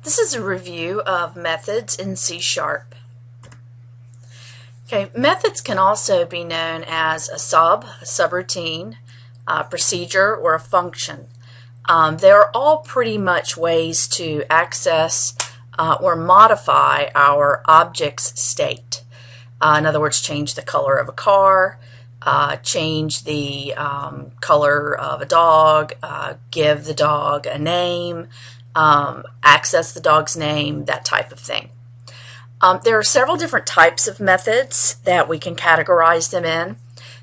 This is a review of methods in C#. Okay, methods can also be known as a subroutine, a procedure, or a function. They're all pretty much ways to access or modify our object's state. In other words, change the color of a car, change the color of a dog, give the dog a name, access the dog's name, that type of thing. There are several different types of methods that we can categorize them in.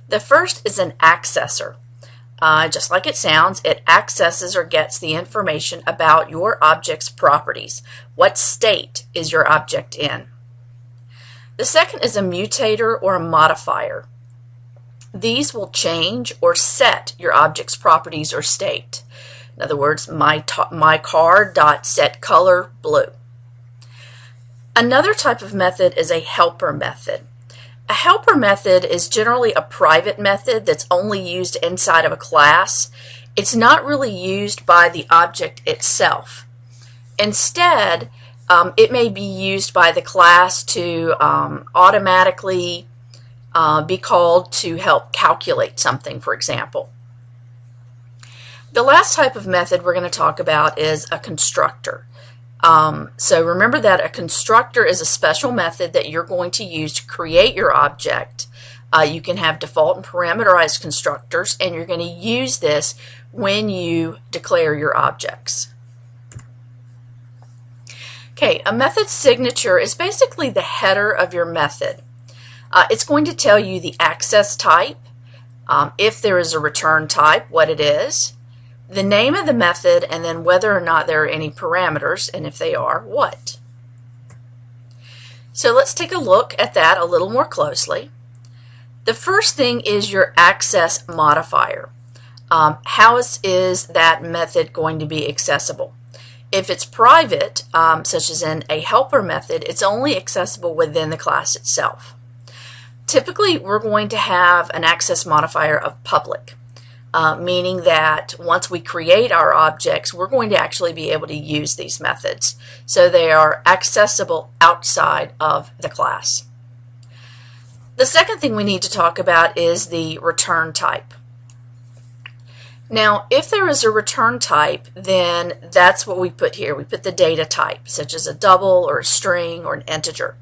The first is an accessor. Just like it sounds, it accesses or gets the information about your object's properties. What state is your object in? The second is a mutator or a modifier. These will change or set your object's properties or state. In other words, my car dot set color blue. Another type of method is a helper method. A helper method is generally a private method that's only used inside of a class. It's not really used by the object itself. Instead, it may be used by the class to automatically be called to help calculate something, for example. The last type of method we're going to talk about is a constructor. So remember that a constructor is a special method that you're going to use to create your object. You can have default and parameterized constructors, and you're going to use this when you declare your objects. Okay, a method signature is basically the header of your method. It's going to tell you the access type, if there is a return type, what it is, the name of the method, and then whether or not there are any parameters, and if they are, what. So let's take a look at that a little more closely. The first thing is your access modifier. How is that method going to be accessible? If it's private, such as in a helper method, it's only accessible within the class itself. Typically, we're going to have an access modifier of public. Meaning that once we create our objects, we're going to actually be able to use these methods. So they are accessible outside of the class. The second thing we need to talk about is the return type. Now, if there is a return type, then that's what we put here. We put the data type, such as a double or a string or an integer.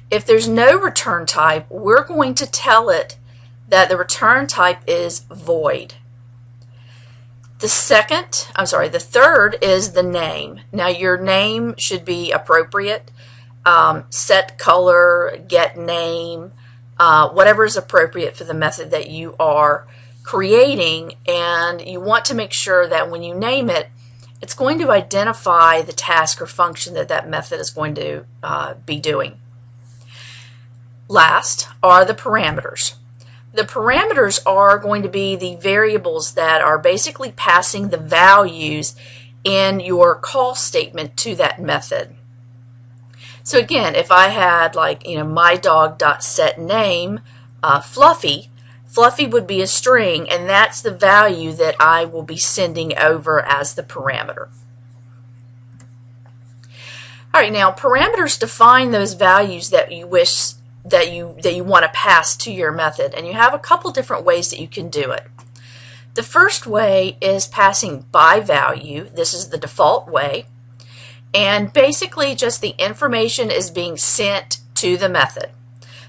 If there's no return type, we're going to tell it that the return type is void. The third is the name. Now your name should be appropriate. Set color, get name, whatever is appropriate for the method that you are creating, and you want to make sure that when you name it, it's going to identify the task or function that that method is going to be doing. Last are the parameters. The parameters are going to be the variables that are basically passing the values in your call statement to that method. So again, if I had my dog.setName Fluffy, Fluffy would be a string, and that's the value that I will be sending over as the parameter. All right, now parameters define those values that you wish that you want to pass to your method, and you have a couple different ways that you can do it. The first way is passing by value. This is the default way, and basically just the information is being sent to the method.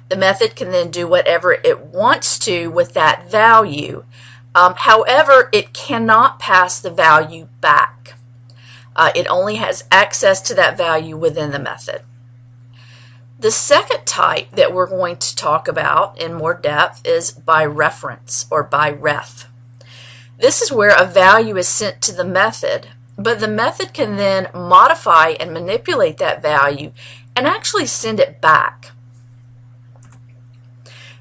The method can then do whatever it wants to with that value. However, it cannot pass the value back. It only has access to that value within the method. The second type that we're going to talk about in more depth is by reference, or by ref. This is where a value is sent to the method, but the method can then modify and manipulate that value and actually send it back.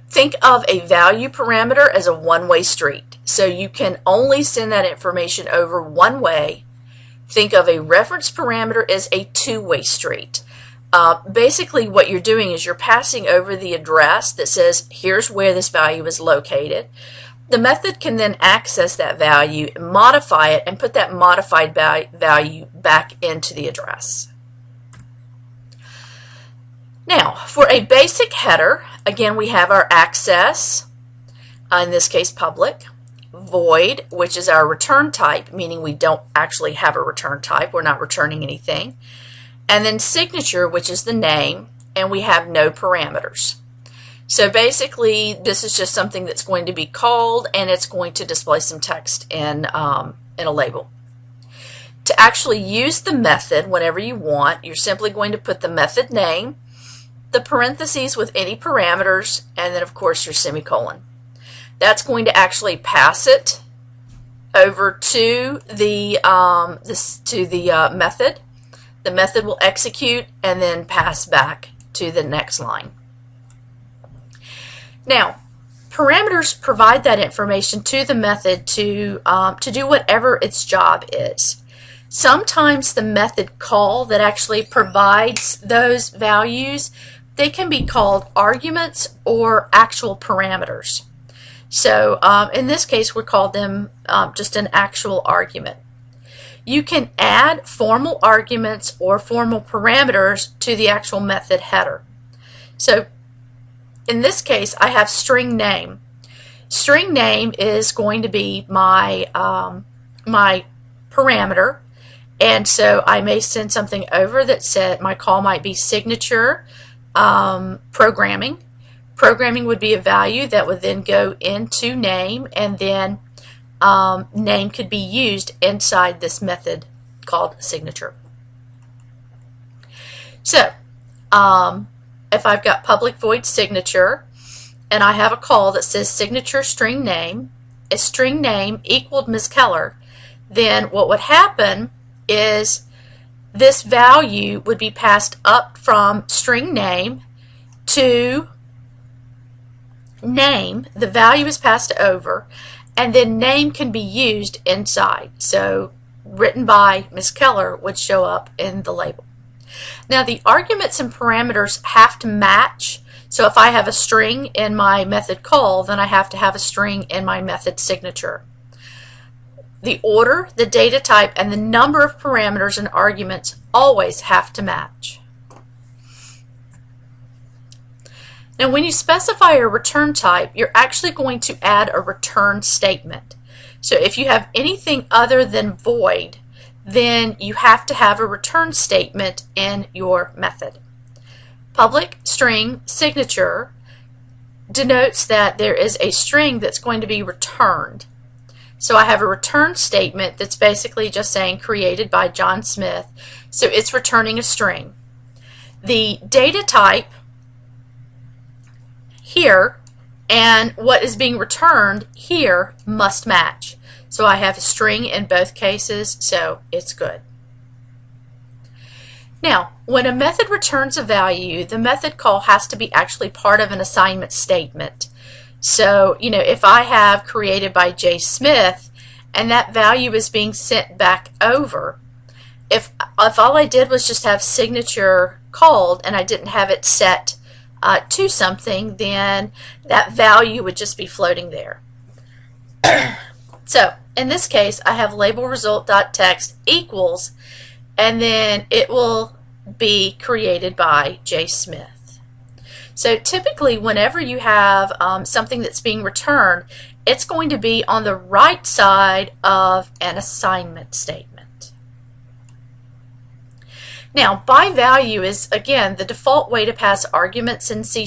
Think of a value parameter as a one-way street, so you can only send that information over one way. Think of a reference parameter as a two-way street. Basically what you're doing is you're passing over the address that says here's where this value is located. The method can then access that value, modify it, and put that modified value back into the address. Now, for a basic header, again, we have our access, in this case public, void, which is our return type, meaning we don't actually have a return type, we're not returning anything, and then signature, which is the name, and we have no parameters. So basically, this is just something that's going to be called, and it's going to display some text in a label. To actually use the method whenever you want, you're simply going to put the method name, the parentheses with any parameters, and then of course your semicolon. That's going to actually pass it over to the method. The method will execute and then pass back to the next line. Now, parameters provide that information to the method to do whatever its job is. Sometimes the method call that actually provides those values, they can be called arguments or actual parameters. So in this case, we call them just an actual argument. You can add formal arguments or formal parameters to the actual method header. So in this case, I have string name. String name is going to be my my parameter, and so I may send something over that said my call might be signature programming. Programming would be a value that would then go into name, and then name could be used inside this method called signature. So if I've got public void signature and I have a call that says signature string name, if string name equaled Ms. Keller, then what would happen is this value would be passed up from string name to name. The value is passed over, and then name can be used inside. So written by Ms. Keller would show up in the label. Now the arguments and parameters have to match. So if I have a string in my method call, then I have to have a string in my method signature. The order, the data type, and the number of parameters and arguments always have to match. Now when you specify a return type, you're actually going to add a return statement. So if you have anything other than void, then you have to have a return statement in your method. Public string signature denotes that there is a string that's going to be returned. So I have a return statement that's basically just saying created by John Smith. So it's returning a string. The data type here and what is being returned here must match. So I have a string in both cases, so it's good. Now, when a method returns a value, the method call has to be actually part of an assignment statement. So, if I have created by J. Smith and that value is being sent back over, if all I did was just have signature called and I didn't have it set to something, then that value would just be floating there. So in this case, I have label result.text equals, and then it will be created by J. Smith. So typically whenever you have something that's being returned, it's going to be on the right side of an assignment statement. Now by value is again the default way to pass arguments in C#.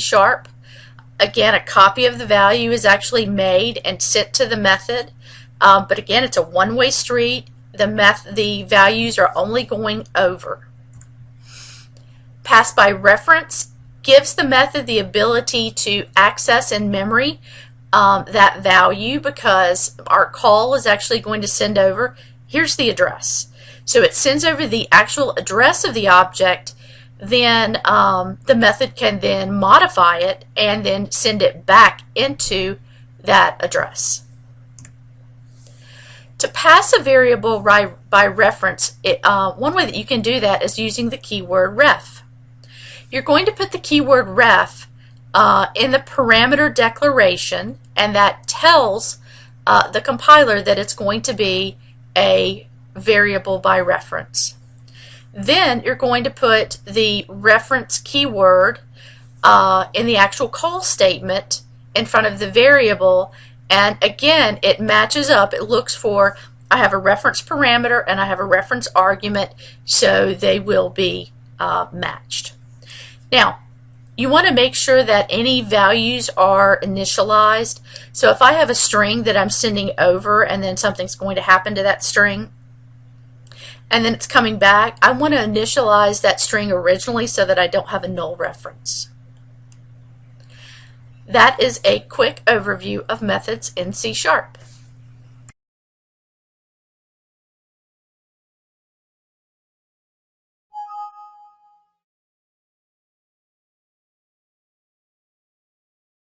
Again, a copy of the value is actually made and sent to the method. But again, it's a one-way street. The values are only going over. Pass by reference gives the method the ability to access in memory that value, because our call is actually going to send over, here's the address. So it sends over the actual address of the object, then the method can then modify it and then send it back into that address. To pass a variable by reference, one way that you can do that is using the keyword ref. You're going to put the keyword ref in the parameter declaration, and that tells the compiler that it's going to be a variable by reference. Then you're going to put the reference keyword in the actual call statement in front of the variable, and again it matches up. It looks for, I have a reference parameter and I have a reference argument, so they will be matched. Now you want to make sure that any values are initialized. So if I have a string that I'm sending over and then something's going to happen to that string and then it's coming back, I want to initialize that string originally so that I don't have a null reference. That is a quick overview of methods in C#.